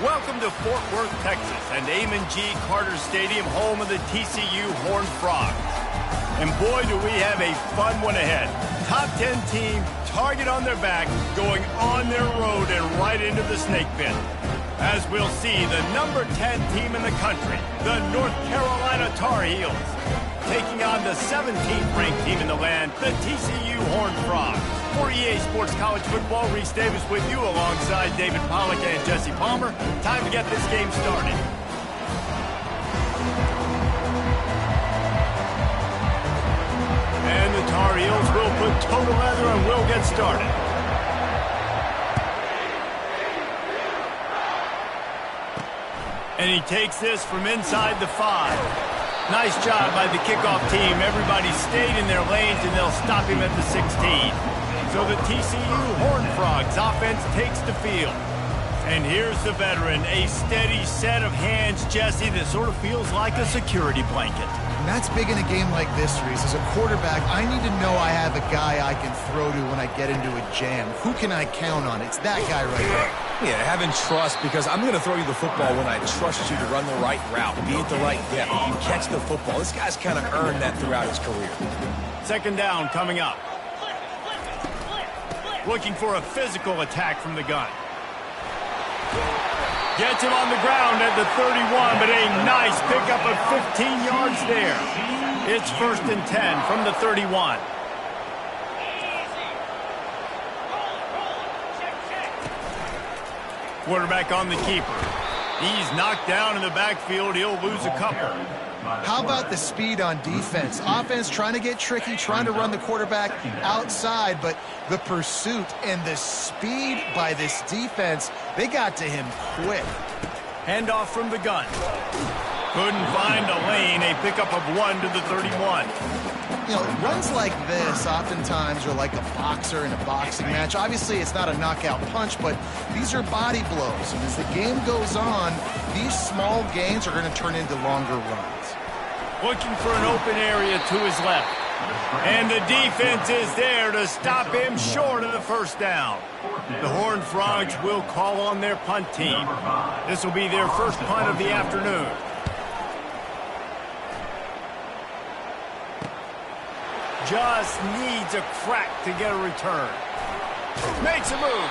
Welcome to Fort Worth, Texas, and Amon G. Carter Stadium, home of the TCU Horned Frogs. And boy, do we have a fun one ahead. Top 10 team, target on their back, going on their road and right into the snake pit. As we'll see, the number 10 team in the country, the North Carolina Tar Heels, taking on the 17th ranked team in the land, the TCU Horned Frogs. For EA Sports College Football, Reese Davis with you alongside David Pollack and Jesse Palmer. Time to get this game started. And the Tar Heels will put total leather and we'll get started. And he takes this from inside the 5. Nice job by the kickoff team. Everybody stayed in their lanes and they'll stop him at the 16. So the TCU Horned Frogs offense takes the field. And here's the veteran, a steady set of hands, Jesse, that sort of feels like a security blanket. And that's big in a game like this, Reese. As a quarterback, I need to know I have a guy I can throw to when I get into a jam. Who can I count on? It's that guy right there. Yeah, having trust, because I'm going to throw you the football when I trust you to run the right route, be at the right depth, and catch the football. This guy's kind of earned that throughout his career. Second down coming up. Looking for a physical attack from the gun. Gets him on the ground at the 31, but a nice pickup of 15 yards there. It's 1st and 10 from the 31. Quarterback on the keeper. He's knocked down in the backfield. He'll lose a couple. How about the speed on defense? Offense trying to get tricky, trying to run the quarterback outside, but the pursuit and the speed by this defense, they got to him quick. Handoff from the gun. Couldn't find a lane. A pickup of 1 to the 31. You know, runs like this oftentimes are like a boxer in a boxing match. Obviously, it's not a knockout punch, but these are body blows. And as the game goes on, these small gains are going to turn into longer runs. Looking for an open area to his left. And the defense is there to stop him short of the first down. The Horned Frogs will call on their punt team. This will be their first punt of the afternoon. Just needs a crack to get a return. Makes a move.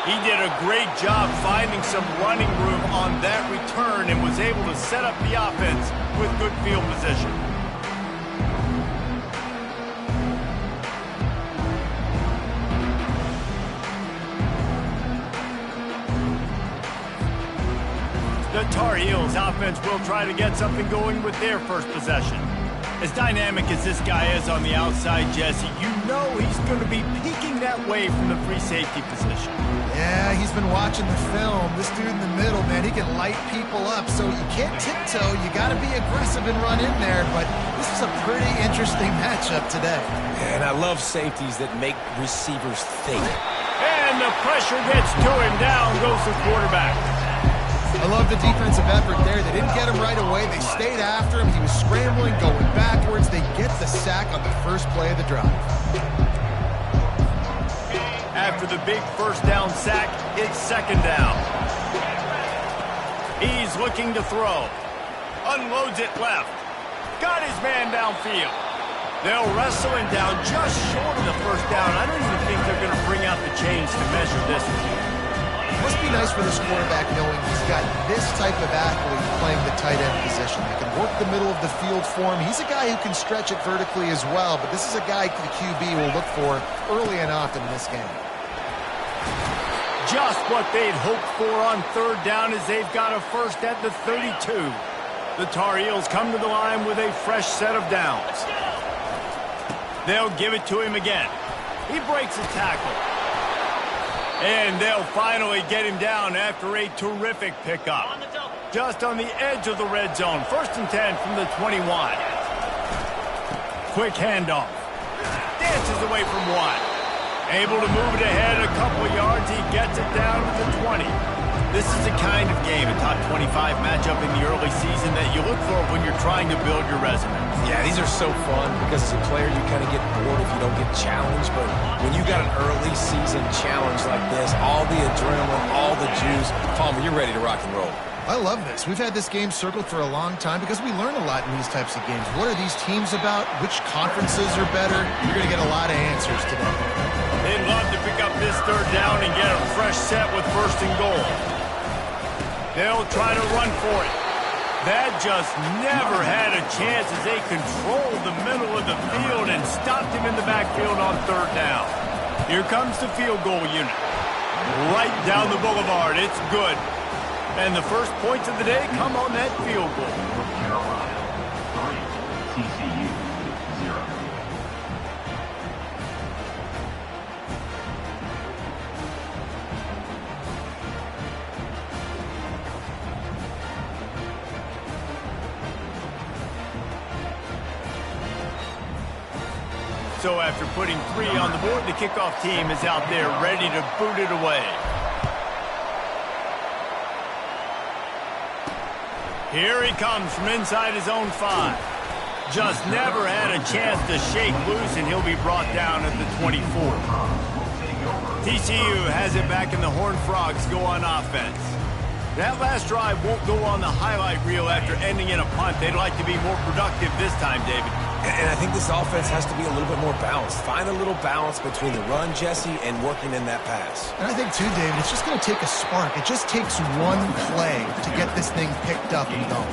He did a great job finding some running room on that return and was able to set up the offense with good field position. The Tar Heels offense will try to get something going with their first possession. As dynamic as this guy is on the outside, Jesse, you know he's going to be peeking that way from the free safety position. Yeah, he's been watching the film. This dude in the middle, man, he can light people up. So you can't tiptoe. You got to be aggressive and run in there. But this is a pretty interesting matchup today. And I love safeties that make receivers think. And the pressure gets to him. Down goes the quarterback. I love the defensive effort there. They didn't get him right away. They stayed after him. He was scrambling, going backwards. They get the sack on the first play of the drive. After the big first down sack, it's second down. He's looking to throw. Unloads it left. Got his man downfield. They'll wrestle him down just short of the first down. I don't even think they're going to bring out the chains to measure this one. Must be nice for this quarterback knowing he's got this type of athlete playing the tight end position. They can work the middle of the field for him. He's a guy who can stretch it vertically as well, but this is a guy the QB will look for early and often in this game. Just what they'd hoped for on third down as they've got a first at the 32. The Tar Heels come to the line with a fresh set of downs. They'll give it to him again. He breaks a tackle. And they'll finally get him down after a terrific pickup. Just on the edge of the red zone. 1st and 10 from the 21. Quick handoff. Dances away from one. Able to move it ahead a couple of yards. He gets it down to the 20. This is the kind of game, a top 25 matchup in the early season that you look for when you're trying to build your resume. Yeah, these are so fun because as a player you kind of get bored if you don't get challenged, but when you got an early season challenge like this, all the adrenaline, all the Jews. Palmer, you're ready to rock and roll. I love this. We've had this game circled for a long time because we learn a lot in these types of games. What are these teams about? Which conferences are better? You're going to get a lot of answers today. They'd love to pick up this third down and get a fresh set with 1st and goal. They'll try to run for it. That just never had a chance as they controlled the middle of the field and stopped him in the backfield on 3rd down. Here comes the field goal unit. Right down the boulevard. It's good. And the first points of the day come on that field goal. North Carolina, 3, TCU, 0. So after putting 3 on the board, the kickoff team is out there ready to boot it away. Here he comes from inside his own 5. Just never had a chance to shake loose, and he'll be brought down at the 24. TCU has it back, and the Horned Frogs go on offense. That last drive won't go on the highlight reel after ending in a punt. They'd like to be more productive this time, David. And I think this offense has to be a little bit more balanced. Find a little balance between the run, Jesse, and working in that pass. And I think, too, David, it's just going to take a spark. It just takes one play to get this thing picked up and going.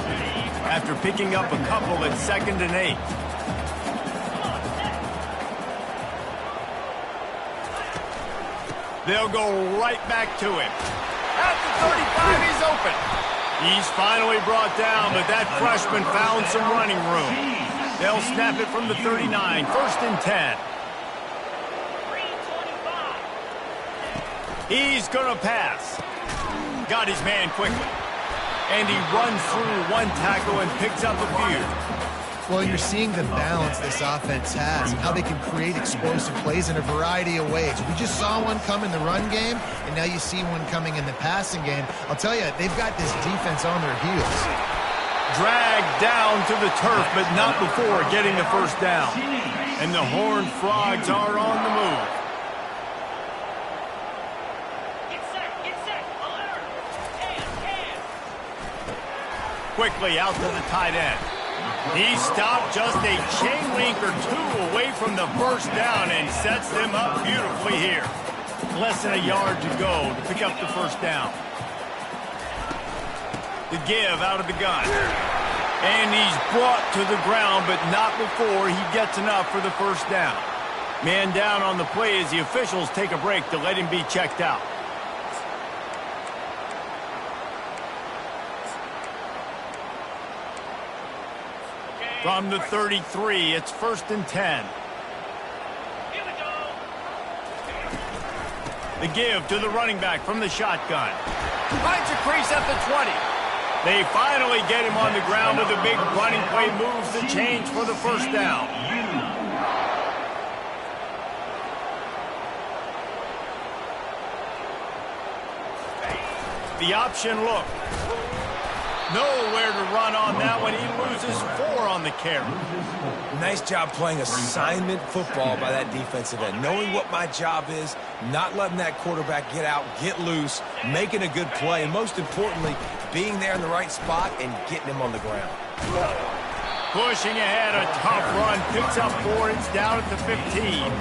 After picking up a couple at 2nd and 8. They'll go right back to him. At the 35, he's open. He's finally brought down, but that freshman found some running room. They'll snap it from the 39, 1st and 10. He's going to pass. Got his man quickly. And he runs through one tackle and picks up a few. Well, you're seeing the balance this offense has and how they can create explosive plays in a variety of ways. We just saw one come in the run game, and now you see one coming in the passing game. I'll tell you, they've got this defense on their heels. Dragged down to the turf, but not before getting the 1st down. And the Horned Frogs are on the move. Get set, alert! Hands. Quickly out to the tight end. He stopped just a chain link or 2 away from the 1st down and sets them up beautifully here. Less than a yard to go to pick up the 1st down. The give out of the gun. And he's brought to the ground, but not before he gets enough for the 1st down. Man down on the play as the officials take a break to let him be checked out. From the 33, it's 1st and 10. Here we go. The give to the running back from the shotgun. Finds a crease at the 20. They finally get him on the ground with a big running play, moves the chains for the 1st down. The option look. Nowhere to run on that one. He loses 4 on the carry. Nice job playing assignment football by that defensive end. Knowing what my job is, not letting that quarterback get out, get loose, making a good play, and most importantly, being there in the right spot and getting him on the ground. Pushing ahead, a tough run, picks up 4, it's down at the 15.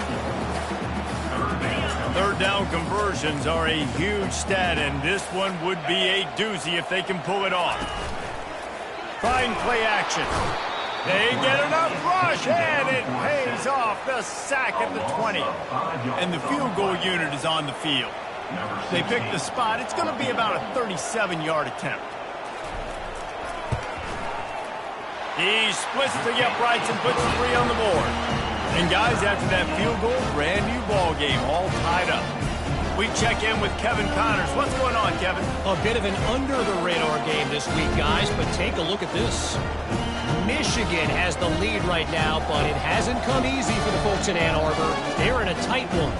3rd down conversions are a huge stat, and this one would be a doozy if they can pull it off. Fine play action. They get enough rush, and it pays off. The sack at the 20. And the field goal unit is on the field. They pick the spot. It's going to be about a 37-yard attempt. He splits the uprights and puts 3 on the board. And guys, after that field goal, brand new ball game, all tied up. We check in with Kevin Connors. What's going on, Kevin? A bit of an under-the-radar game this week, guys, but take a look at this. Michigan has the lead right now, but it hasn't come easy for the folks in Ann Arbor. They're in a tight one.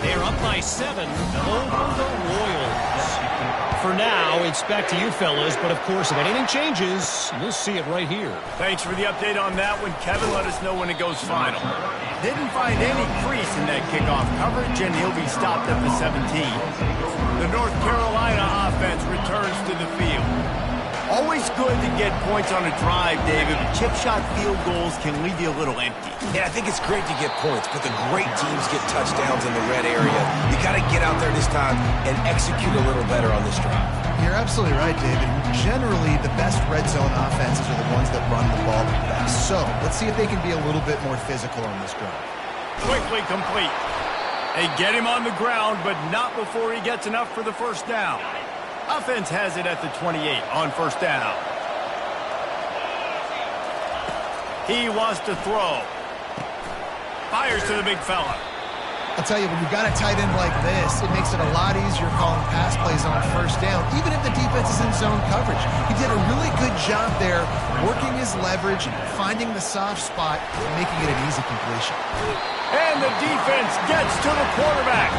They're up by 7 over the Royals. For now, it's back to you fellas, but of course, if anything changes, you'll see it right here. Thanks for the update on that one, Kevin. Let us know when it goes final. Didn't find any crease in that kickoff coverage, and he'll be stopped at the 17. The North Carolina returns to the field. Always good to get points on a drive, David, but chip shot field goals can leave you a little empty. Yeah, I think it's great to get points, but the great teams get touchdowns in the red area. You got to get out there this time and execute a little better on this drive. You're absolutely right, David. Generally, the best red zone offenses are the ones that run the ball the best. So let's see if they can be a little bit more physical on this drive. Quickly complete. They get him on the ground, but not before he gets enough for the first down. Offense has it at the 28 on first down. He wants to throw. Fires to the big fella. I'll tell you, when you've got a tight end like this, it makes it a lot easier calling pass plays on first down, even if the defense is in zone coverage. He did a really good job there, working his leverage, finding the soft spot, and making it an easy completion. And the defense gets to the quarterback.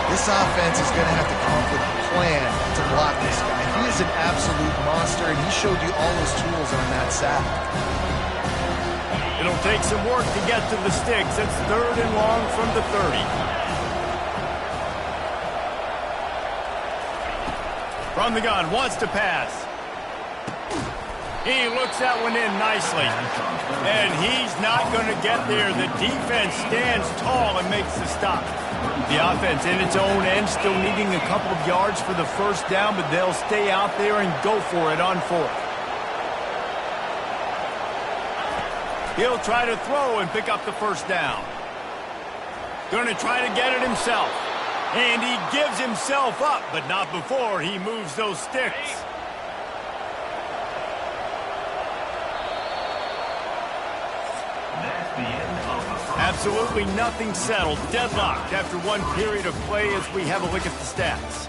This offense is going to have to come up with a plan to block this guy. He is an absolute monster, and he showed you all his tools on that sack. It'll take some work to get to the sticks. It's 3rd and long from the 30. From the gun, wants to pass. He looks that one in nicely. And he's not going to get there. The defense stands tall and makes the stop. The offense in its own end still needing a couple of yards for the first down, but they'll stay out there and go for it on 4th. He'll try to throw and pick up the first down. Going to try to get it himself. And he gives himself up, but not before he moves those sticks. That's the end of the first. Absolutely nothing settled. Deadlocked after one period of play as we have a look at the stats.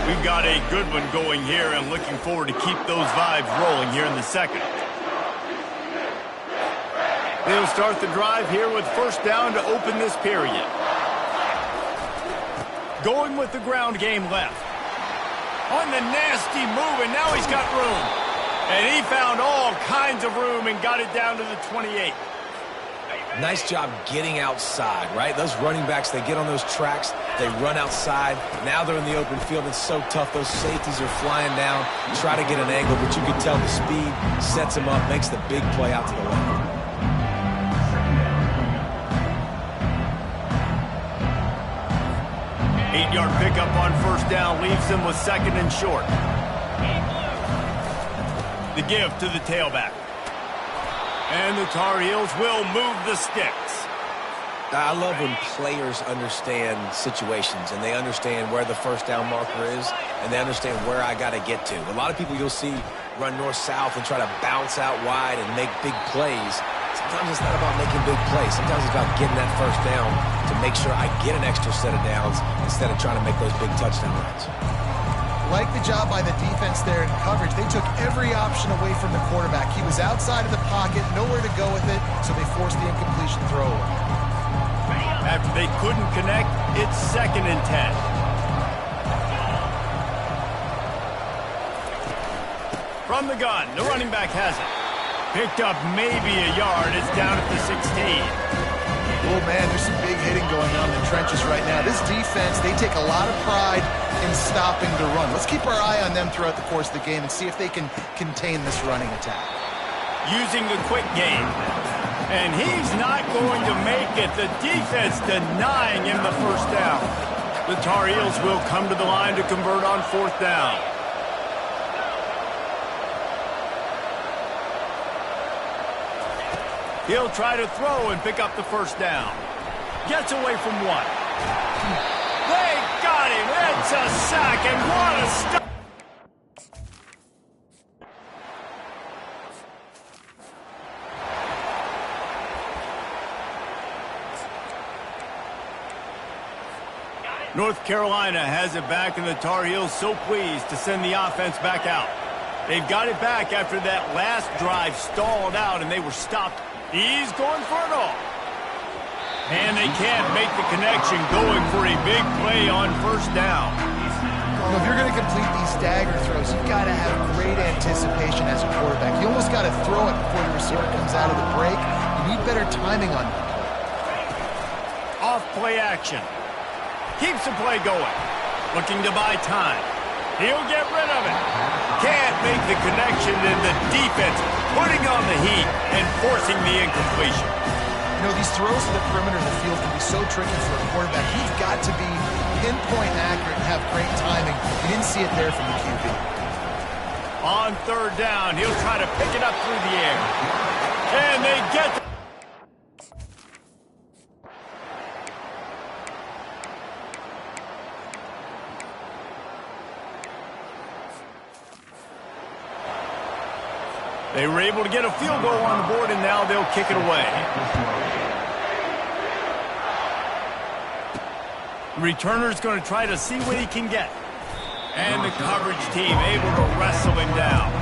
We've got a good one going here and looking forward to keep those vibes rolling here in the second. They'll start the drive here with first down to open this period. Going with the ground game left. On the nasty move, and now he's got room. And he found all kinds of room and got it down to the 28. Nice job getting outside, right? Those running backs, they get on those tracks, they run outside. Now they're in the open field. It's so tough. Those safeties are flying down, try to get an angle, but you can tell the speed sets him up, makes the big play out to the left. Eight-yard pickup on first down leaves them with 2nd and short. The give to the tailback. And the Tar Heels will move the sticks. I love when players understand situations and they understand where the first down marker is and they understand where I got to get to. A lot of people you'll see run north-south and try to bounce out wide and make big plays. Sometimes it's not about making big plays. Sometimes it's about getting that first down to make sure I get an extra set of downs instead of trying to make those big touchdown runs. Like the job by the defense there in coverage. They took every option away from the quarterback. He was outside of the pocket, nowhere to go with it, so they forced the incompletion throw away. After they couldn't connect, it's 2nd and 10. From the gun, the running back has it. Picked up maybe a yard. It's down at the 16. Oh, man, there's some big hitting going on in the trenches right now. This defense, they take a lot of pride in stopping the run. Let's keep our eye on them throughout the course of the game and see if they can contain this running attack. Using the quick game. And he's not going to make it. The defense denying him the first down. The Tar Heels will come to the line to convert on 4th down. He'll try to throw and pick up the first down. Gets away from one. They got him. It's a sack, and what a stop. North Carolina has it back, and the Tar Heels so pleased to send the offense back out. They've got it back after that last drive stalled out, and they were stopped. He's going for it all. And they can't make the connection, going for a big play on first down. You know, if you're going to complete these stagger throws, you've got to have great anticipation as a quarterback. You almost got to throw it before the receiver comes out of the break. You need better timing on that. Off play action. Keeps the play going. Looking to buy time. He'll get rid of it. Can't make the connection, and the defense putting on the heat and forcing the incompletion. You know, these throws to the perimeter of the field can be so tricky for a quarterback. He's got to be pinpoint accurate and have great timing. You didn't see it there from the QB. On third down, he'll try to pick it up through the air. And they get the They were able to get a field goal on the board, and now they'll kick it away. The returner's going to try to see what he can get. And the coverage team able to wrestle him down.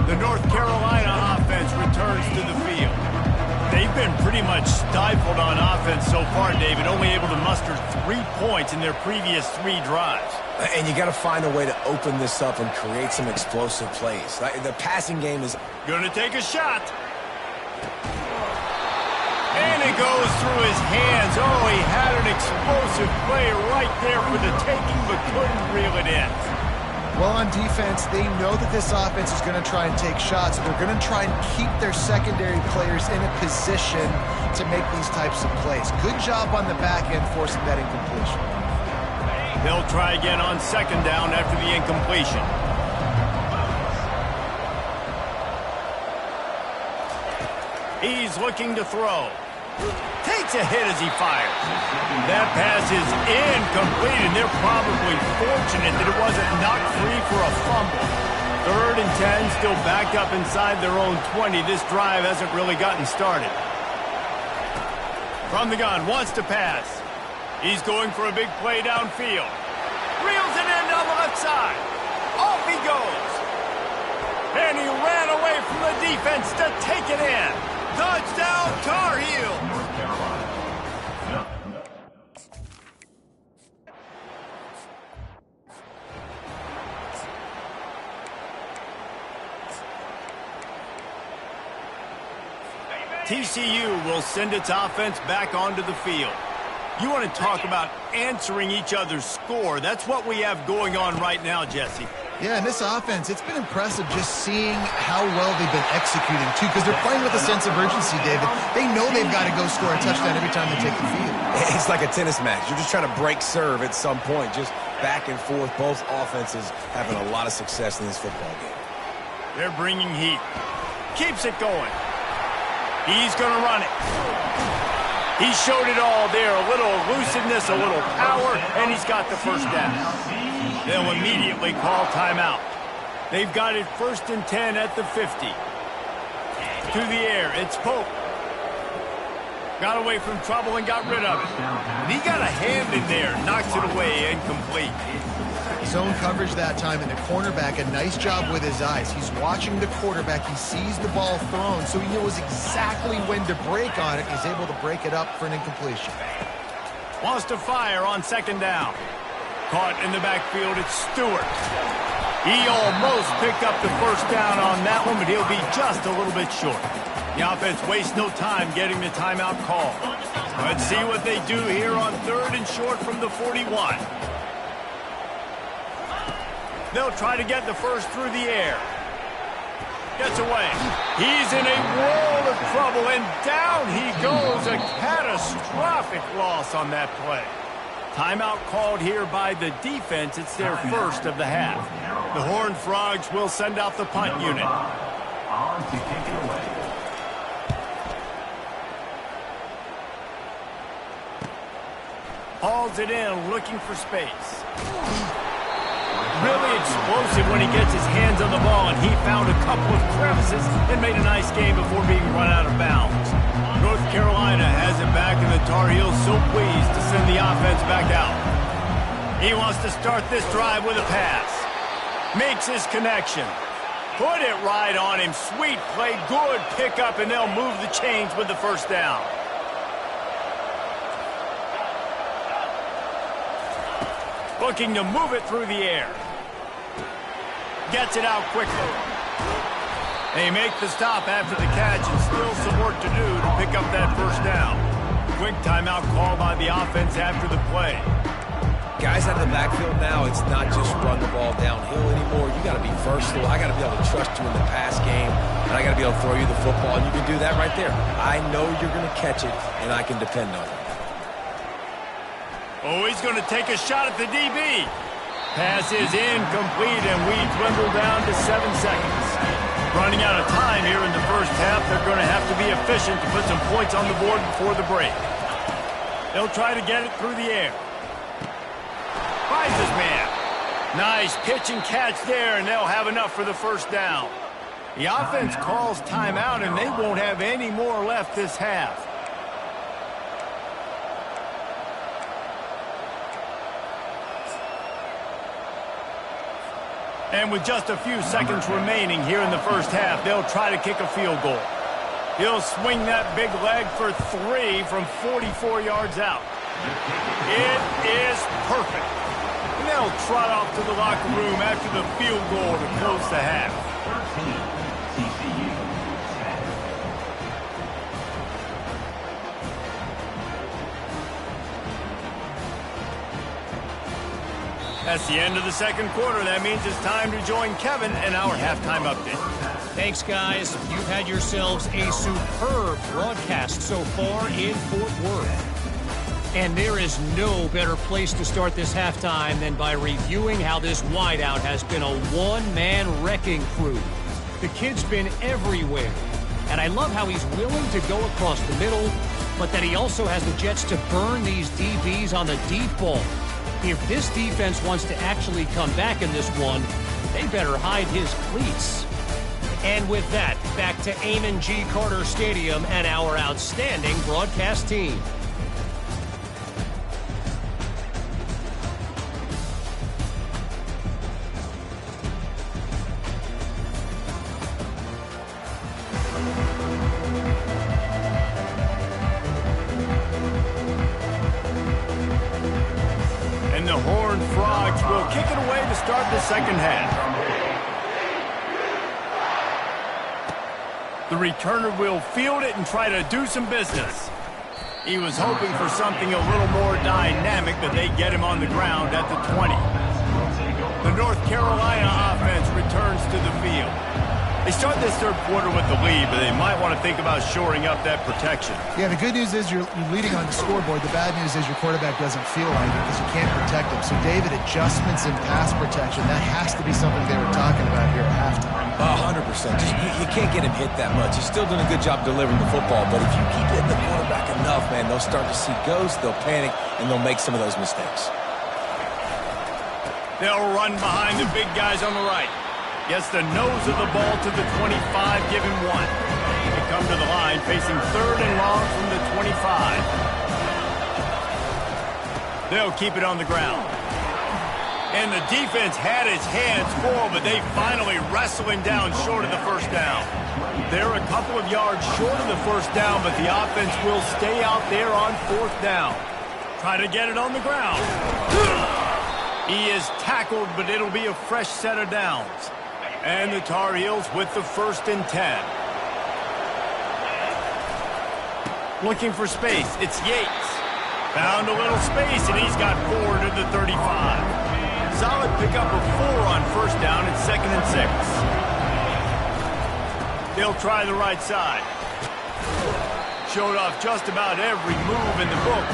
The North Carolina offense returns to the field. They've been pretty much stifled on offense so far, David, only able to muster 3 points in their previous 3 drives. And you got to find a way to open this up and create some explosive plays. The passing game is going to take a shot. And it goes through his hands. Oh, he had an explosive play right there for the taking, but couldn't reel it in. Well, on defense, they know that this offense is going to try and take shots. They're going to try and keep their secondary players in a position to make these types of plays. Good job on the back end forcing that incompletion. They'll try again on second down after the incompletion. He's looking to throw. Takes a hit as he fires. That pass is incomplete, and they're probably fortunate that it wasn't knocked free for a fumble. 3rd and 10, still backed up inside their own 20. This drive hasn't really gotten started. From the gun, wants to pass. He's going for a big play downfield. Reels it in down the left side. Off he goes. And he ran away from the defense to take it in. Touchdown, Tar Heels. North Carolina. TCU will send its offense back onto the field. You want to talk about answering each other's score. That's what we have going on right now, Jesse. Yeah, and this offense, it's been impressive just seeing how well they've been executing, too, because they're playing with a sense of urgency, David. They know they've got to go score a touchdown every time they take the field. It's like a tennis match. You're just trying to break serve at some point, just back and forth. Both offenses having a lot of success in this football game. They're bringing heat. Keeps it going. He's going to run it. He showed it all there. A little elusiveness, a little power, and he's got the first down. They'll immediately call timeout. They've got it 1st and 10 at the 50. To the air, it's Pope. Got away from trouble and got rid of it. And he got a hand in there, knocks it away, incomplete. Zone coverage that time, and the cornerback, a nice job with his eyes. He's watching the quarterback. He sees the ball thrown, so he knows exactly when to break on it. He's able to break it up for an incompletion. Wants to fire on second down. Caught in the backfield, it's Stewart. He almost picked up the first down on that one, but he'll be just a little bit short. The offense wastes no time getting the timeout call. Let's see what they do here on 3rd and short from the 41. They'll try to get the first through the air. Gets away. He's in a world of trouble, and down he goes. A catastrophic loss on that play. Timeout called here by the defense. It's their first of the half. The Horned Frogs will send out the punt unit. On to kick it away. Hauls it in, looking for space. Really explosive when he gets his hands on the ball, and he found a couple of crevices and made a nice game before being run out of bounds. North Carolina has it back, and the Tar Heels so pleased to send the offense back out. He wants to start this drive with a pass. Makes his connection. Put it right on him. Sweet play, good pickup, and they'll move the chains with the first down. Looking to move it through the air. Gets it out quickly. They make the stop after the catch and still some work to do to pick up that first down. Quick timeout called by the offense after the play. Guys out of the backfield now, it's not just run the ball downhill anymore. You got to be versatile. I got to be able to trust you in the pass game, and I got to be able to throw you the football, and you can do that right there. I know you're going to catch it, and I can depend on it. Oh, he's going to take a shot at the DB. Pass is incomplete, and we dwindle down to 7 seconds. Running out of time here in the first half, they're going to have to be efficient to put some points on the board before the break. They'll try to get it through the air. Finds his man. Nice pitch and catch there, and they'll have enough for the first down. The offense calls timeout, and they won't have any more left this half. And with just a few seconds remaining here in the first half, they'll try to kick a field goal. He'll swing that big leg for 3 from 44 yards out. It is perfect. And they'll trot off to the locker room after the field goal to close the half. 13, TCU. That's the end of the second quarter. That means it's time to join Kevin and our halftime update. Thanks, guys. You've had yourselves a superb broadcast so far in Fort Worth. And there is no better place to start this halftime than by reviewing how this wideout has been a one-man wrecking crew. The kid's been everywhere. And I love how he's willing to go across the middle, but that he also has the jets to burn these DBs on the deep ball. If this defense wants to actually come back in this one, they better hide his cleats. And with that, back to Amon G. Carter Stadium and our outstanding broadcast team. And the Horned Frogs will kick it away to start the second half. The returner will field it and try to do some business. He was hoping for something a little more dynamic, but they get him on the ground at the 20. The North Carolina offense returns to the field. They start this third quarter with the lead, but they might want to think about shoring up that protection. Yeah, the good news is you're leading on the scoreboard. The bad news is your quarterback doesn't feel like it because you can't protect him. So, David, adjustments in pass protection, that has to be something they were talking about here at halftime. 100%. You can't get him hit that much. He's still doing a good job delivering the football, but if you keep hitting the quarterback enough, man, they'll start to see ghosts, they'll panic, and they'll make some of those mistakes. They'll run behind the big guys on the right. Gets the nose of the ball to the 25, give him 1. They come to the line facing third and long from the 25. They'll keep it on the ground. And the defense had his hands full, but they finally wrestle him down short of the first down. They're a couple of yards short of the first down, but the offense will stay out there on fourth down. Try to get it on the ground. He is tackled, but it'll be a fresh set of downs. And the Tar Heels with the 1st and 10. Looking for space. It's Yates. Found a little space, and he's got 4 to the 35. Solid pickup of 4 on first down. It's 2nd and 6. They'll try the right side. Showed off just about every move in the book,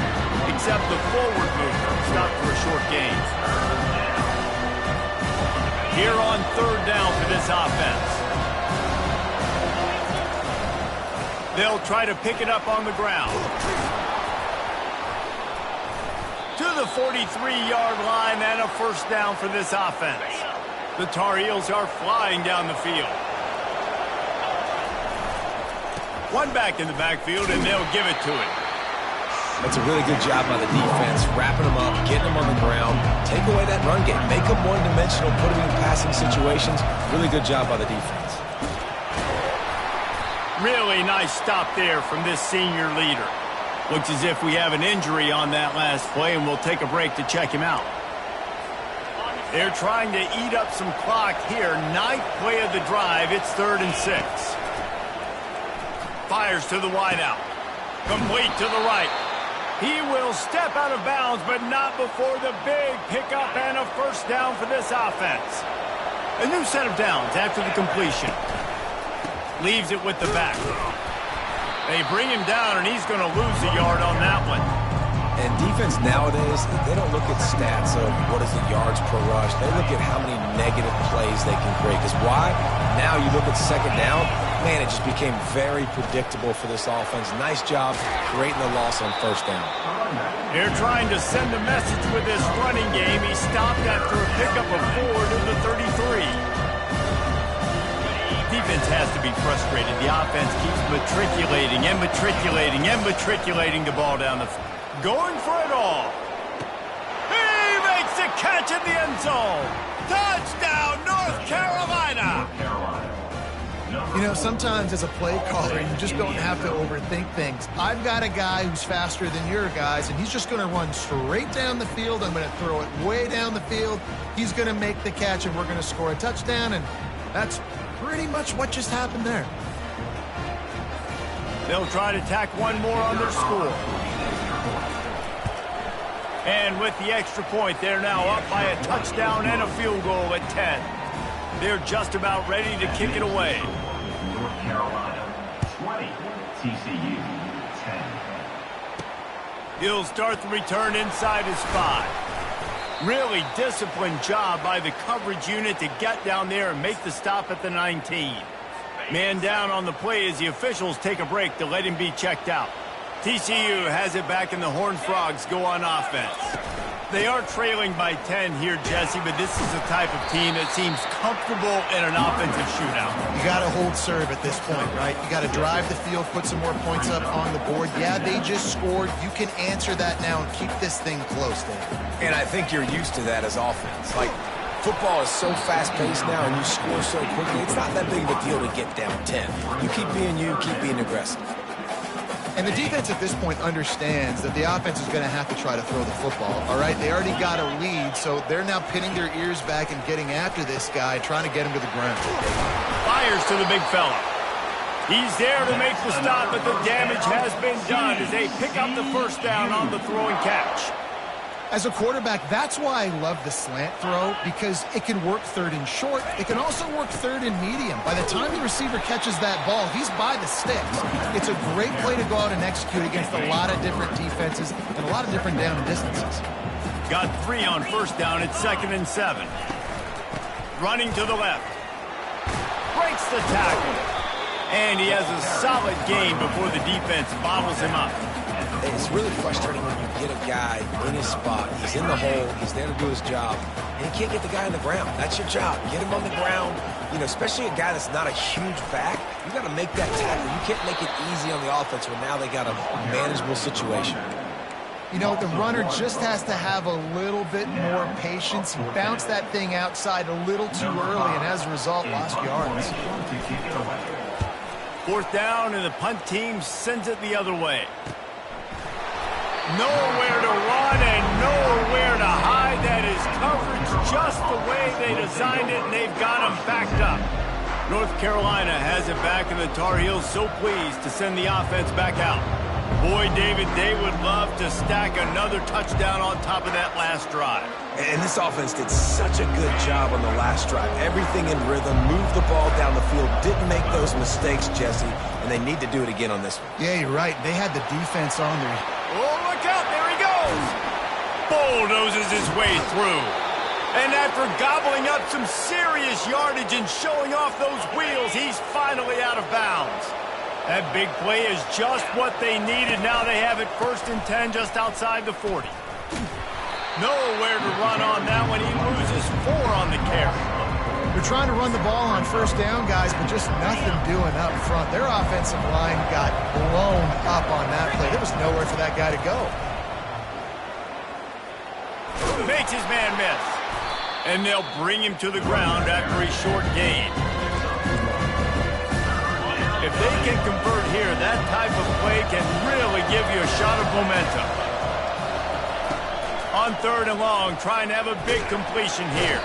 except the forward move. Stopped for a short gain. Here on third down for this offense. They'll try to pick it up on the ground. To the 43-yard line and a first down for this offense. The Tar Heels are flying down the field. One back in the backfield, and they'll give it to him. That's a really good job by the defense, wrapping them up, getting them on the ground, take away that run game, make them one-dimensional, put them in passing situations. Really good job by the defense. Really nice stop there from this senior leader. Looks as if we have an injury on that last play, and we'll take a break to check him out. On the They're trying to eat up some clock here. 9th play of the drive. It's 3rd and 6. Fires to the wideout. Complete to the right. He will step out of bounds, but not before the big pickup and a first down for this offense. A new set of downs after the completion. Leaves it with the back. They bring him down, and he's going to lose a yard on that one. And defense nowadays, they don't look at stats of what is the yards per rush. They look at how many negative plays they can create. Because why? Now you look at 2nd down, man, it just became very predictable for this offense. Nice job creating the loss on 1st down. They're trying to send a message with this running game. He stopped after a pickup of 4 to the 33. Defense has to be frustrated. The offense keeps matriculating and matriculating and matriculating the ball down the field. Going for it all. He makes the catch in the end zone. Touchdown, North Carolina. You know, sometimes as a play caller, you just don't have to overthink things. I've got a guy who's faster than your guys, and he's just going to run straight down the field. I'm going to throw it way down the field. He's going to make the catch, and we're going to score a touchdown, and that's pretty much what just happened there. They'll try to tack one more on their score. And with the extra point, they're now up by a touchdown and a field goal at 10. They're just about ready to kick it away. North Carolina 20, TCU 10. He'll start the return inside his 5. Really disciplined job by the coverage unit to get down there and make the stop at the 19. Man down on the play as the officials take a break to let him be checked out. TCU has it back, and the Horned Frogs go on offense. They are trailing by 10 here, Jesse, but this is the type of team that seems comfortable in an offensive shootout. You got to hold serve at this point, right? You got to drive the field, put some more points up on the board. Yeah, they just scored. You can answer that now and keep this thing close, Dave. And I think you're used to that as offense. Like, football is so fast-paced now, and you score so quickly, it's not that big of a deal to get down 10. You keep being aggressive. And the defense at this point understands that the offense is going to have to try to throw the football, all right? They already got a lead, so they're now pinning their ears back and getting after this guy, trying to get him to the ground. Fires to the big fella. He's there to make the stop, but the damage has been done as they pick up the first down on the throw and catch. As a quarterback, that's why I love the slant throw, because it can work 3rd and short. It can also work 3rd and medium. By the time the receiver catches that ball, he's by the sticks. It's a great play to go out and execute against a lot of different defenses and a lot of different down distances. Got 3 on first down at 2nd and 7. Running to the left. Breaks the tackle. And he has a solid gain before the defense bottles him up. It's really frustrating when you get a guy in his spot. He's in the hole. He's there to do his job. And you can't get the guy on the ground. That's your job. Get him on the ground. You know, especially a guy that's not a huge back. You got to make that tackle. You can't make it easy on the offense when now they got a manageable situation. You know, the runner just has to have a little bit more patience. He bounced that thing outside a little too early, and as a result, lost yards. 4th down, and the punt team sends it the other way. Nowhere to run and nowhere to hide. That is coverage just the way they designed it, and they've got them backed up. North Carolina has it back, and the Tar Heels so pleased to send the offense back out. Boy, David, they would love to stack another touchdown on top of that last drive. And this offense did such a good job on the last drive. Everything in rhythm, moved the ball down the field, didn't make those mistakes, Jesse, and they need to do it again on this one. Yeah, you're right. They had the defense on there. Oh, look out. There he goes. Bulldozes his way through. And after gobbling up some serious yardage and showing off those wheels, he's finally out of bounds. That big play is just what they needed. Now they have it 1st and 10 just outside the 40. Nowhere to run on that one. He loses 4 on the carry. They're trying to run the ball on first down, guys, but just nothing doing up front. Their offensive line got blown up on that play. There was nowhere for that guy to go. Makes his man miss. And they'll bring him to the ground after a short gain. If they can convert here, that type of play can really give you a shot of momentum. On 3rd and long, trying to have a big completion here.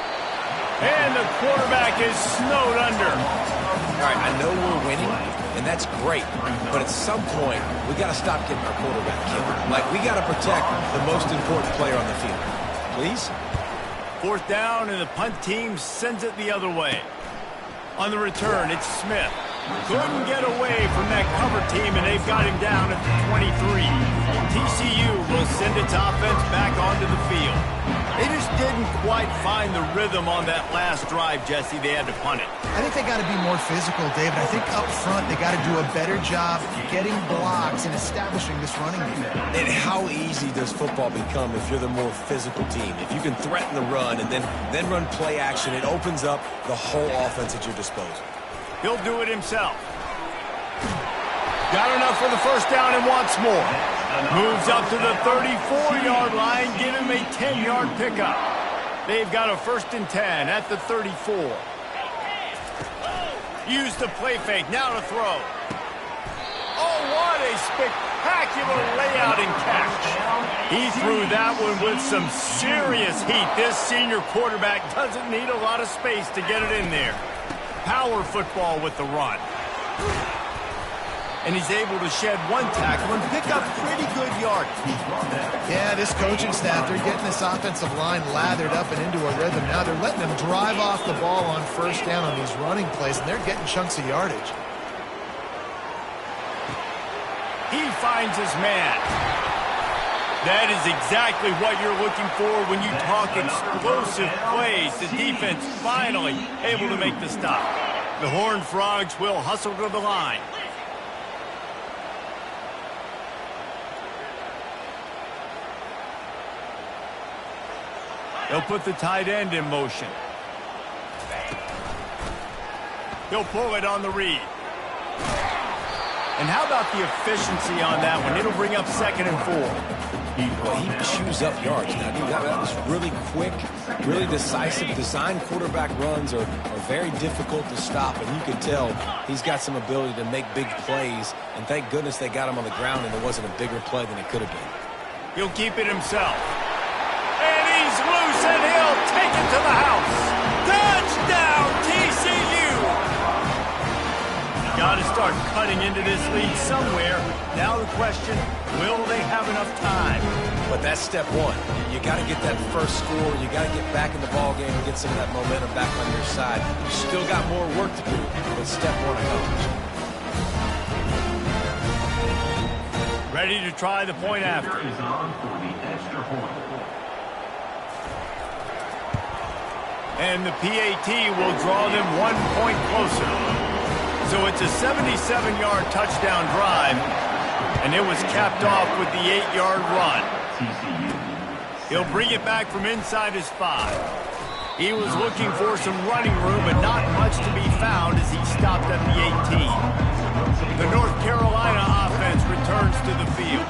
And the quarterback is snowed under. All right, I know we're winning, and that's great. But at some point, we got to stop getting our quarterback killed. Like, we got to protect the most important player on the field. Please? 4th down, and the punt team sends it the other way. On the return, it's Smith. Couldn't get away from that cover team, and they've got him down at the 23. TCU will send its offense back onto the field. They just didn't quite find the rhythm on that last drive, Jesse. They had to punt it. I think they got to be more physical, David. I think up front they got to do a better job getting blocks and establishing this running game. And how easy does football become if you're the more physical team? If you can threaten the run and then run play action, it opens up the whole offense at your disposal. He'll do it himself. Got enough for the 1st down and wants more. Moves up to the 34-yard line, give him a 10-yard pickup. They've got a 1st and 10 at the 34. Use the play fake, now to throw. Oh, what a spectacular layout and catch. He threw that one with some serious heat. This senior quarterback doesn't need a lot of space to get it in there. Power football with the run. And he's able to shed one tackle and pick up pretty good yardage. Yeah, this coaching staff, they're getting this offensive line lathered up and into a rhythm. Now they're letting them drive off the ball on 1st down on these running plays, and they're getting chunks of yardage. He finds his man. That is exactly what you're looking for when you talk explosive plays. The defense finally able to make the stop. The Horned Frogs will hustle to the line. They'll put the tight end in motion. He'll pull it on the read. And how about the efficiency on that one? It'll bring up 2nd and 4. Well, he chews up yards now. Dude, that was really quick, really decisive. Design quarterback runs are very difficult to stop, and you can tell he's got some ability to make big plays, and thank goodness they got him on the ground and it wasn't a bigger play than it could have been. He'll keep it himself. And he's loose, and he'll take it to the house. Touchdown, TCU! Got to start cutting into this lead somewhere. Now the question, will they have enough time? But that's step one. You got to get that first score. You got to get back in the ball game and get some of that momentum back on your side. You still got more work to do, but step one accomplished. Ready to try the point after. Is on for the extra point. And the PAT will draw them 1 point closer. So it's a 77-yard touchdown drive, and it was capped off with the 8-yard run. He'll bring it back from inside his 5. He was looking for some running room, but not much to be found as he stopped at the 18. The North Carolina offense returns to the field.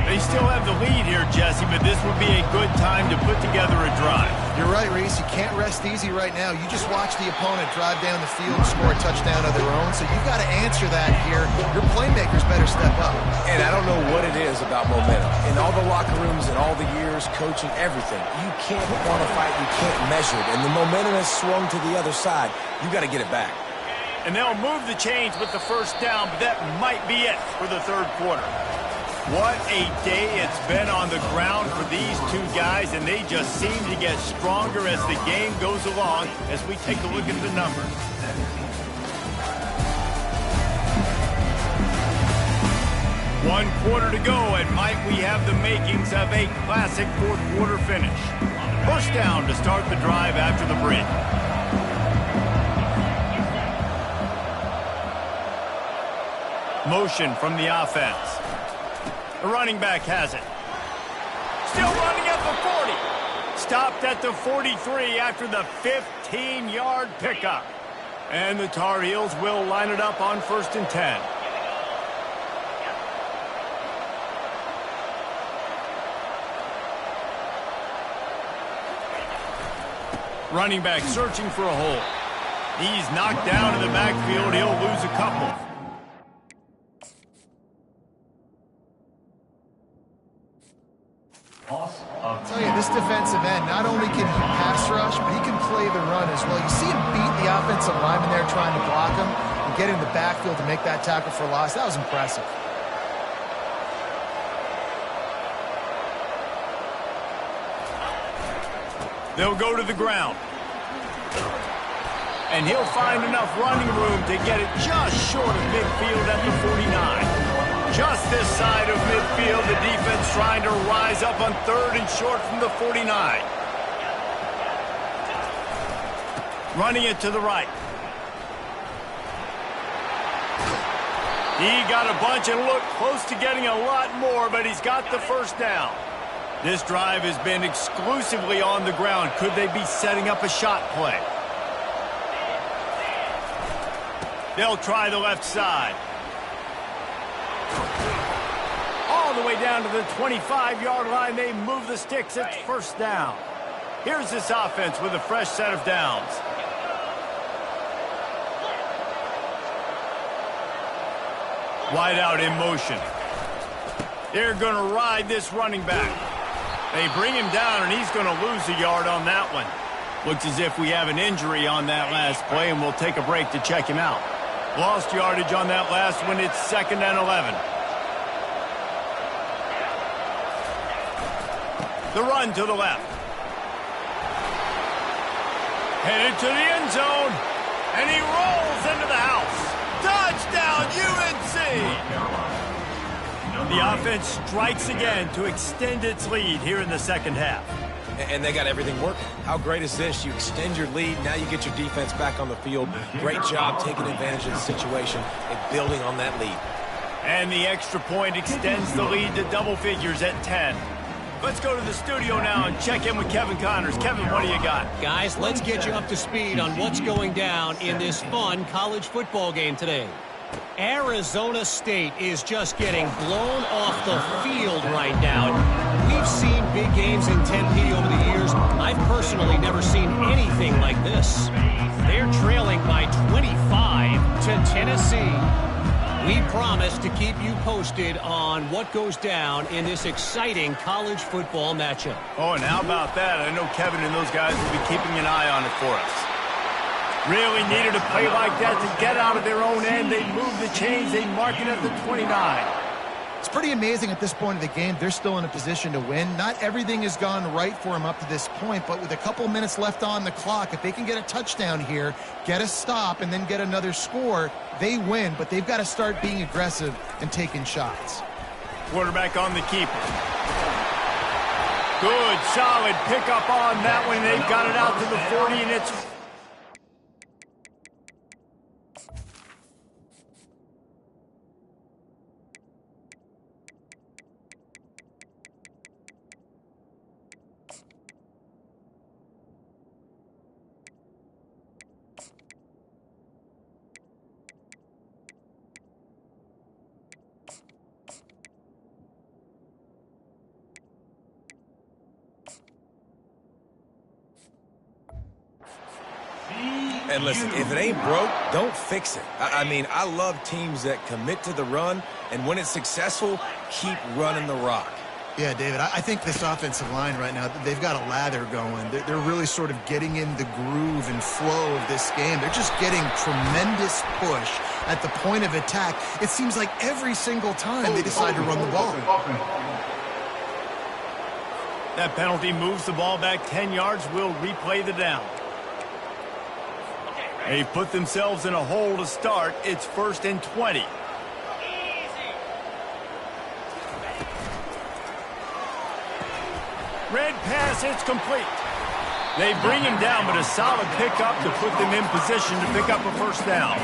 They still have the lead here, Jesse, but this would be a good time to put together a drive. You're right, Reese. You can't rest easy right now. You just watch the opponent drive down the field and score a touchdown of their own, so you've got to answer that here. Your playmakers better step up. And I don't know what it is about momentum. In all the locker rooms and all the years, coaching, everything, you can't quantify it, you can't measure it. And the momentum has swung to the other side. You got to get it back. And they'll move the chains with the 1st down, but that might be it for the 3rd quarter. What a day it's been on the ground for these two guys, and they just seem to get stronger as the game goes along as we take a look at the numbers. One quarter to go, and might we have the makings of a classic 4th quarter finish. 1st down to start the drive after the break. Motion from the offense. The running back has it. Still running at the 40. Stopped at the 43 after the 15-yard pickup. And the Tar Heels will line it up on 1st and 10. Running back searching for a hole. He's knocked down in the backfield. He'll lose a couple. Loss of Tell you, this defensive end, not only can he pass rush, but he can play the run as well. You see him beat the offensive lineman there trying to block him and get in the backfield to make that tackle for loss. That was impressive. They'll go to the ground. And he'll find enough running room to get it just short of midfield at the 49. Just this side of midfield, the defense trying to rise up on 3rd and short from the 49. Running it to the right. He got a bunch and looked close to getting a lot more, but he's got the first down. This drive has been exclusively on the ground. Could they be setting up a shot play? They'll try the left side. All the way down to the 25-yard line. They move the sticks. It's first down. Here's this offense with a fresh set of downs. Wide out in motion. They're going to ride this running back. They bring him down, and he's going to lose a yard on that one. Looks as if we have an injury on that last play, and we'll take a break to check him out. Lost yardage on that last one. It's 2nd and 11. The run to the left. Headed to the end zone, and he rolls into the house. Touchdown, UNC! The offense strikes again to extend its lead here in the second half. And they got everything working. How great is this? You extend your lead, now you get your defense back on the field. Great job taking advantage of the situation and building on that lead. And the extra point extends the lead to double figures at 10. Let's go to the studio now and check in with Kevin Connors. Kevin, what do you got? Guys, let's get you up to speed on what's going down in this fun college football game today. Arizona State is just getting blown off the field right now. We've seen big games in Tempe over the years. I've personally never seen anything like this. They're trailing by 25 to Tennessee. We promise to keep you posted on what goes down in this exciting college football matchup. Oh, and how about that? I know Kevin and those guys will be keeping an eye on it for us. Really needed a play like that to get out of their own end. They move the chains. They mark it at the 29. It's pretty amazing at this point of the game. They're still in a position to win. Not everything has gone right for them up to this point, but with a couple minutes left on the clock, if they can get a touchdown here, get a stop, and then get another score, they win, but they've got to start being aggressive and taking shots. Quarterback on the keeper. Good, solid pickup on that one. They've got it out to the 40, and it's... And listen, if it ain't broke, don't fix it. I mean, I love teams that commit to the run, and when it's successful, keep running the rock. Yeah, David, I think this offensive line right now, they've got a lather going. They're really sort of getting in the groove and flow of this game. They're just getting tremendous push at the point of attack. It seems like every single time they decide to run the ball. That penalty moves the ball back 10 yards. We'll replay the down. They put themselves in a hole to start. It's 1st and 20. Red pass, it's complete. They bring him down, but a solid pickup to put them in position to pick up a first down.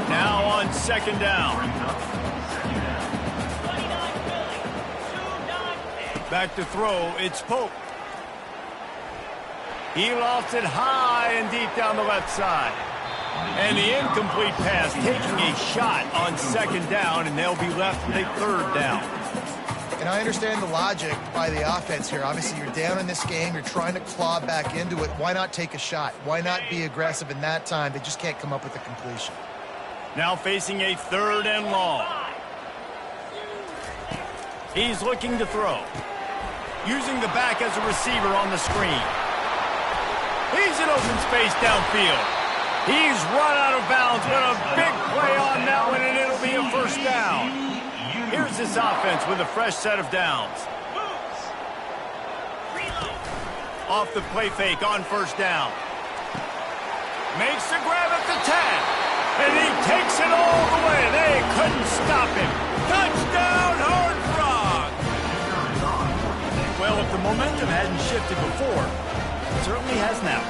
Now on 2nd down. Back to throw, it's Pope. He lofts it high and deep down the left side. And the incomplete pass, taking a shot on 2nd down, and they'll be left with a 3rd down. And I understand the logic by the offense here. Obviously, you're down in this game. You're trying to claw back into it. Why not take a shot? Why not be aggressive in that time? They just can't come up with a completion. Now facing a 3rd and long. He's looking to throw. using the back as a receiver on the screen. He's in open space downfield. He's run out of bounds with a big play on that one, and it'll be a first down. Here's this offense with a fresh set of downs. Off the play fake on first down. Makes the grab at the 10. And he takes it all the way. They couldn't stop him. Touchdown, Horned Frog! Well, if the momentum hadn't shifted before, it certainly has now.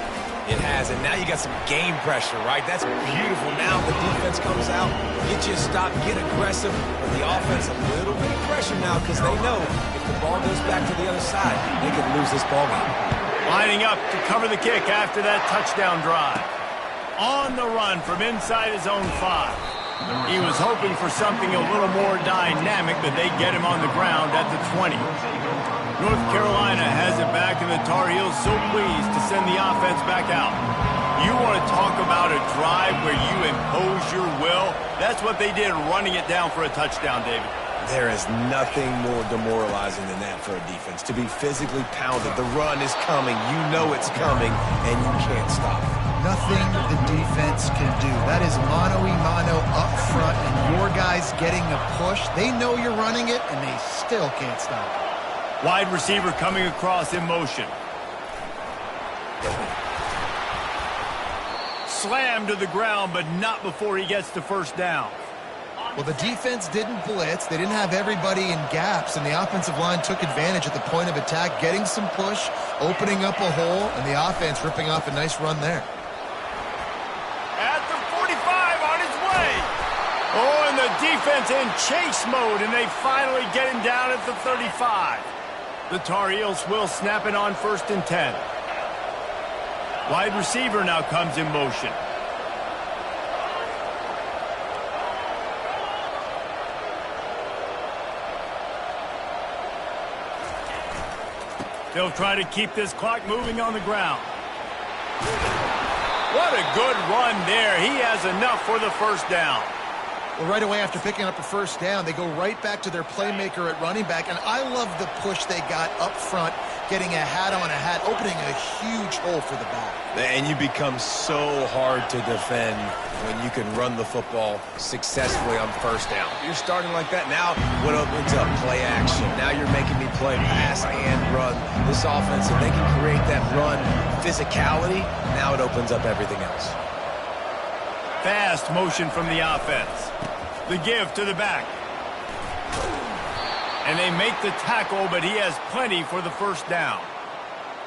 It has, and now you got some game pressure, right? That's beautiful. Now the defense comes out, get you a stop, get aggressive, and the offense a little bit of pressure now because they know if the ball goes back to the other side, they could lose this ball game. Lining up to cover the kick after that touchdown drive. On the run from inside his own 5. He was hoping for something a little more dynamic, but they get him on the ground at the 20. North Carolina has it back, and the Tar Heels so pleased to send the offense back out. You want to talk about a drive where you impose your will? That's what they did, running it down for a touchdown, David. There is nothing more demoralizing than that for a defense. To be physically pounded, the run is coming, you know it's coming, and you can't stop it. Nothing the defense can do. That is mano-a-mano up front, and your guys getting a push. They know you're running it, and they still can't stop it. Wide receiver coming across in motion. Slammed to the ground, but not before he gets to first down. Well, the defense didn't blitz. They didn't have everybody in gaps, and the offensive line took advantage at the point of attack, getting some push, opening up a hole, and the offense ripping off a nice run there. At the 45 on his way. Oh, and the defense in chase mode, and they finally get him down at the 35. The Tar Heels will snap it on 1st and 10. Wide receiver now comes in motion. They'll try to keep this clock moving on the ground. What a good run there. He has enough for the first down. Well, right away after picking up a first down, they go right back to their playmaker at running back, and I love the push they got up front, getting a hat on a hat, opening a huge hole for the back. And you become so hard to defend when you can run the football successfully on first down. You're starting like that. Now what opens up? Play action. Now you're making me play pass and run. This offense, if they can create that run physicality, now it opens up everything else. Fast motion from the offense. The give to the back. And they make the tackle, but he has plenty for the first down.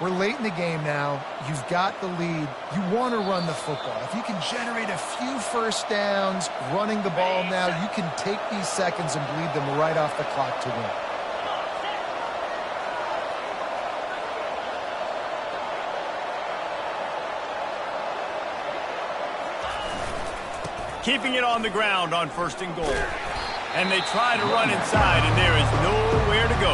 We're late in the game now. You've got the lead. You want to run the football. If you can generate a few first downs running the ball now, you can take these seconds and bleed them right off the clock to win. Keeping it on the ground on 1st and goal. And they try to run inside, and there is nowhere to go.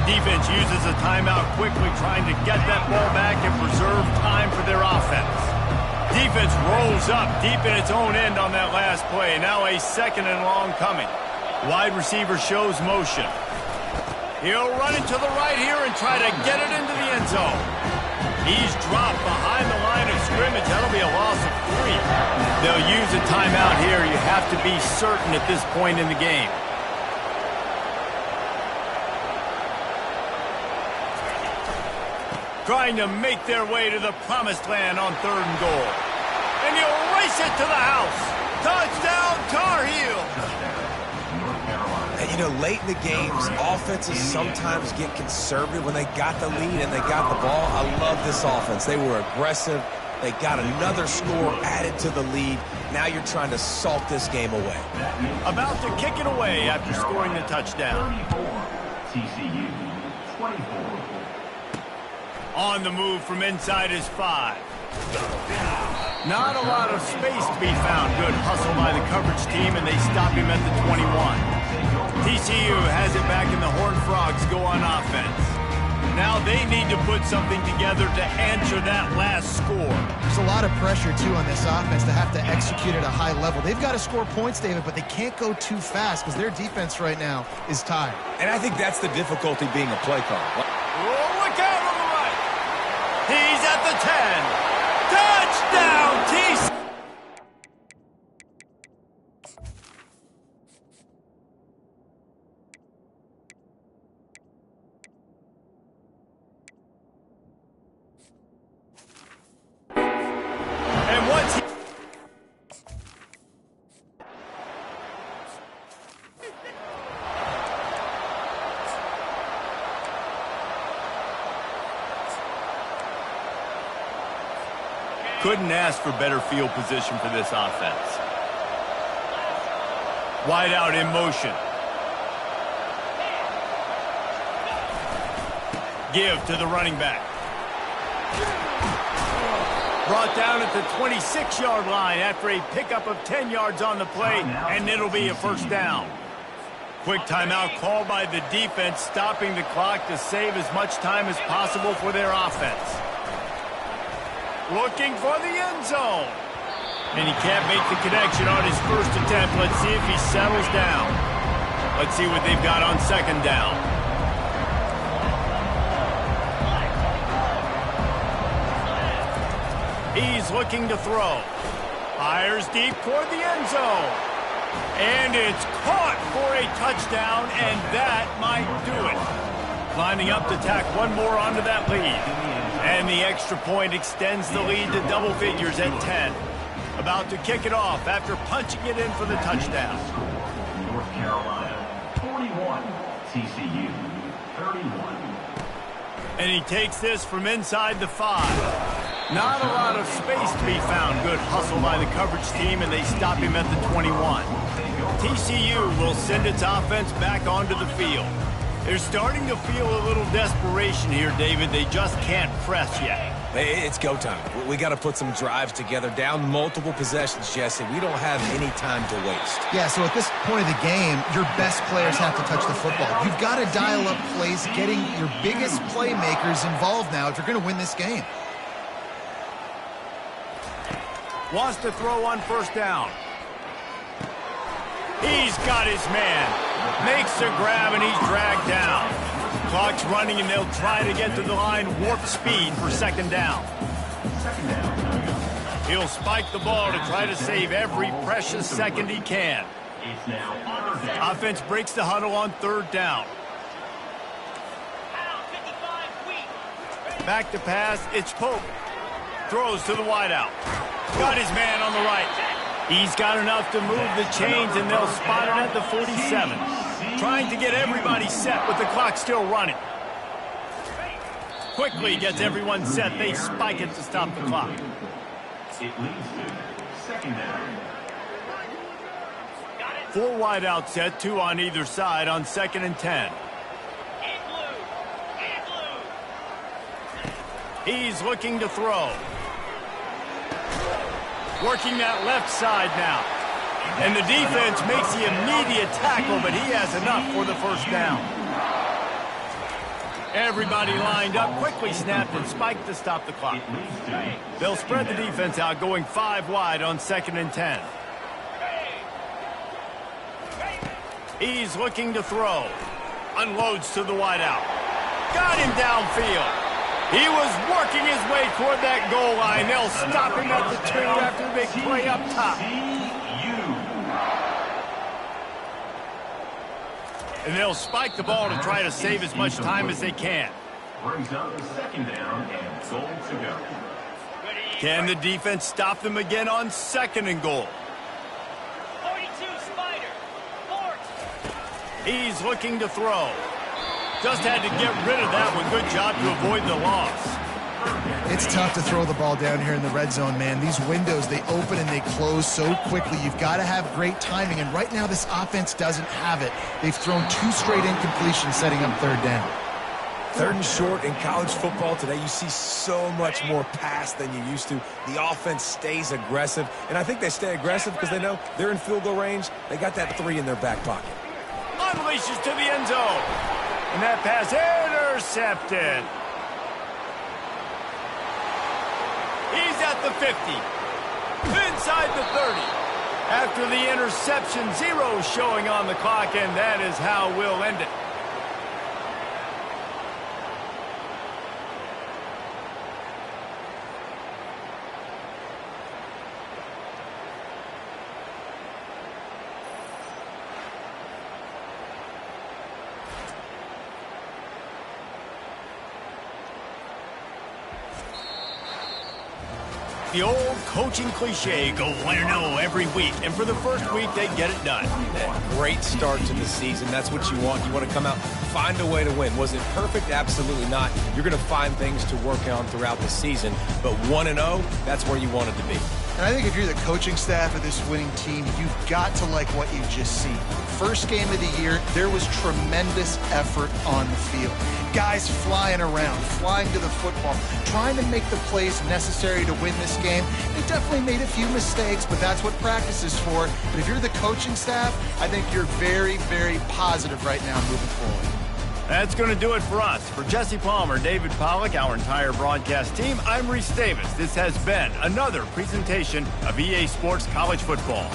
Defense uses a timeout quickly, trying to get that ball back and preserve time for their offense. Defense rolls up deep in its own end on that last play. Now a 2nd and long coming. Wide receiver shows motion. He'll run it to the right here and try to get it into the end zone. He's dropped behind the line of scrimmage. That'll be a loss of 3. They'll use a timeout here. You have to be certain at this point in the game. Trying to make their way to the promised land on 3rd and goal. And he'll race it to the house. Touchdown, Tar Heels! And, you know, late in the games, offenses sometimes get conservative when they got the lead and they got the ball. I love this offense. They were aggressive. They got another score added to the lead. Now you're trying to salt this game away. About to kick it away after scoring the touchdown. 34, TCU, 24. On the move from inside his 5. Not a lot of space to be found. Good hustle by the coverage team, and they stop him at the 21. TCU has it back, and the Horned Frogs go on offense. Now they need to put something together to answer that last score. There's a lot of pressure, too, on this offense to have to execute at a high level. They've got to score points, David, but they can't go too fast because their defense right now is tired. And I think that's the difficulty being a play caller. 10. Touchdown, TC. And once he... Couldn't ask for better field position for this offense. Wide out in motion. Give to the running back. Brought down at the 26-yard line after a pickup of 10 yards on the play, and it'll be a first down. Quick timeout called by the defense, stopping the clock to save as much time as possible for their offense. Looking for the end zone. And he can't make the connection on his first attempt. Let's see if he settles down. Let's see what they've got on second down. He's looking to throw. Fires deep toward the end zone. And it's caught for a touchdown, and that might do it. Lining up to tack one more onto that lead. And the extra point extends the lead to double figures at 10. About to kick it off after punching it in for the touchdown. North Carolina, 41. TCU, 31. And he takes this from inside the 5. Not a lot of space to be found. Good hustle by the coverage team, and they stop him at the 21. TCU will send its offense back onto the field. They're starting to feel a little desperation here, David. They just can't press yet. It's go time. We got to put some drives together, down multiple possessions, Jesse. We don't have any time to waste. Yeah, so at this point of the game, your best players have to touch the football. You've got to dial up plays, getting your biggest playmakers involved now if you're going to win this game. Wants to throw on first down. He's got his man. Makes the grab, and he's dragged down. Clock's running, and they'll try to get to the line warp speed for second down. He'll spike the ball to try to save every precious second he can. Offense breaks the huddle on third down. Back to pass, it's Pope. Throws to the wideout. Got his man on the right. He's got enough to move the chains, and they'll spot it at the 47. Trying to get everybody set with the clock still running. Quickly gets everyone set. They spike it to stop the clock. It leads to second down. 4 wide out set, 2 on either side on second and 10. He's looking to throw. Working that left side now. And the defense makes the immediate tackle, but he has enough for the first down. Everybody lined up, quickly snapped and spiked to stop the clock. They'll spread the defense out, going 5 wide on second and 10. He's looking to throw. Unloads to the wideout. Got him downfield. He was working his way toward that goal line. They'll stop him at the 2 after the big play up top. And they'll spike the ball to try to save as much time as they can. Brings up the second down and goal to go. Can the defense stop them again on second and goal? 42 Spider. Fort. He's looking to throw. Just had to get rid of that one. Good job to avoid the loss. It's tough to throw the ball down here in the red zone, man. These windows, they open and they close so quickly. You've got to have great timing, and right now this offense doesn't have it. They've thrown 2 straight incompletions setting up third down. Third and short in college football today, you see so much more pass than you used to. The offense stays aggressive, and I think they stay aggressive because they know they're in field goal range. They got that 3 in their back pocket. Unleashes to the end zone. And that pass intercepted. He's at the 50. Inside the 30. After the interception, 0 showing on the clock, and that is how we'll end it. The old coaching cliche, go win or no every week. And for the first week, they get it done. Great start to the season. That's what you want. You want to come out, find a way to win. Was it perfect? Absolutely not. You're going to find things to work on throughout the season. But 1-0, that's where you want it to be. And I think if you're the coaching staff of this winning team, you've got to like what you just see. First game of the year, there was tremendous effort on the field. Guys flying around, flying to the football, trying to make the plays necessary to win this game. They definitely made a few mistakes, but that's what practice is for. But if you're the coaching staff, I think you're very, very positive right now moving forward. That's going to do it for us. For Jesse Palmer, David Pollack, our entire broadcast team, I'm Reese Davis. This has been another presentation of EA Sports College Football.